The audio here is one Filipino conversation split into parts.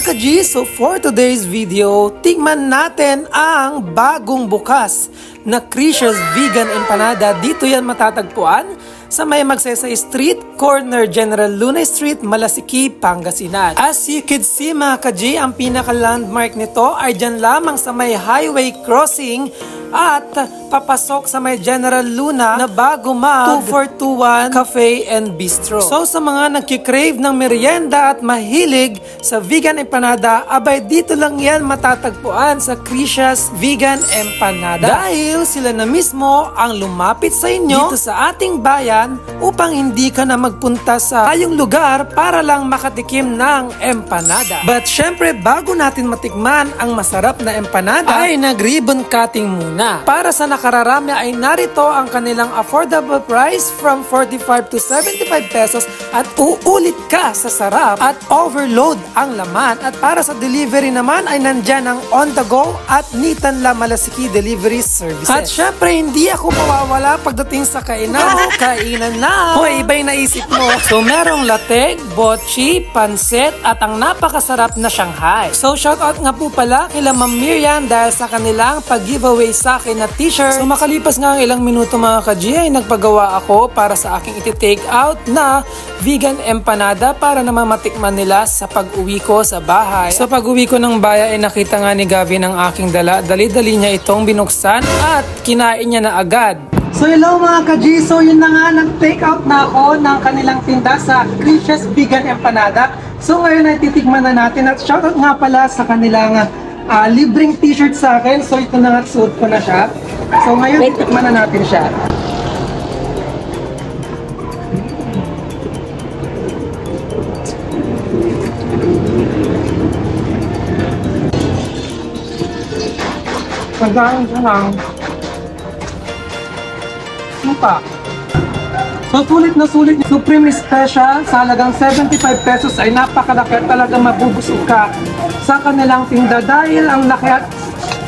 ka-G, so for today's video, tingnan natin ang bagong bukas na Cricious Vegan Empanada. Dito yan matatagpuan sa may Magsaysay Street, corner General Luna Street, Malasiki, Pangasinan. As you could see mga ka-G, ang pinaka-landmark nito ay dyan lamang sa may highway crossing at papasok sa may General Luna na bago mag 2421 Cafe and Bistro. So sa mga nagkikrave ng merienda at mahilig sa vegan empanada, abay dito lang yan matatagpuan sa Cricious Vegan Empanada. Dahil sila na mismo ang lumapit sa inyo dito sa ating bayan upang hindi ka na magpunta sa tayong lugar para lang makatikim ng empanada. But syempre bago natin matikman ang masarap na empanada ay nag-ribbon cutting muna. Para sa nakararami ay narito ang kanilang affordable price from 45 to 75 pesos at uulit ka sa sarap at overload ang laman. At para sa delivery naman ay nandyan ang on the go at Nitanla Malasiki delivery services. At syempre hindi ako mawawala pagdating sa kainan. Kainan na! Hoy, iba yung naisip mo. So merong lateg, bochi, pansit at ang napakasarap na Shanghai. So shoutout nga po pala kila Ma'am Miriam dahil sa kanilang pag-giveaway sa akin na t-shirt. So makalipas nga ang ilang minuto mga ka-G ay nagpagawa ako para sa aking iti-take out na vegan empanada para naman matikman nila sa pag-uwi ko sa bahay. Sa pag-uwi ko ng bahay ay nakita nga ni Gavin ang aking dala. Dali-dali niya itong binuksan at kinain niya na agad. So hello mga ka-G, so yun na nga, nag-take out na ako ng kanilang tinda sa Cricious Vegan Empanada. So ngayon ay titikman na natin at shoutout nga pala sa kanilang libreng t-shirt sa akin. So ito na nga, suot ko na siya. So ngayon titikman na natin siya. Pagdaan siya lang. Supa. So sulit na sulit, Supreme Special sa halagang 75 pesos ay napakalaki at talagang mabubusog ka sa kanilang tinda dahil ang laki at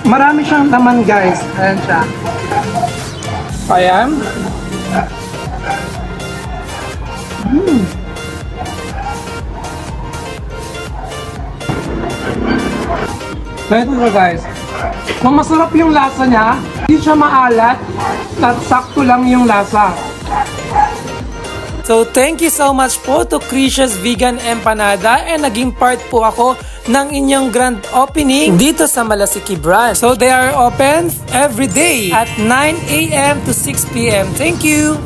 marami siyang laman guys. Ayan siya. Ayan. So ito na guys. Kung masarap yung lasa niya, hindi siya maalat at sakto lang yung lasa. So thank you so much po to Cricious Vegan Empanada and naging part po ako ng inyong grand opening dito sa Malasiki branch. So they are open every day at 9 AM to 6 PM. Thank you!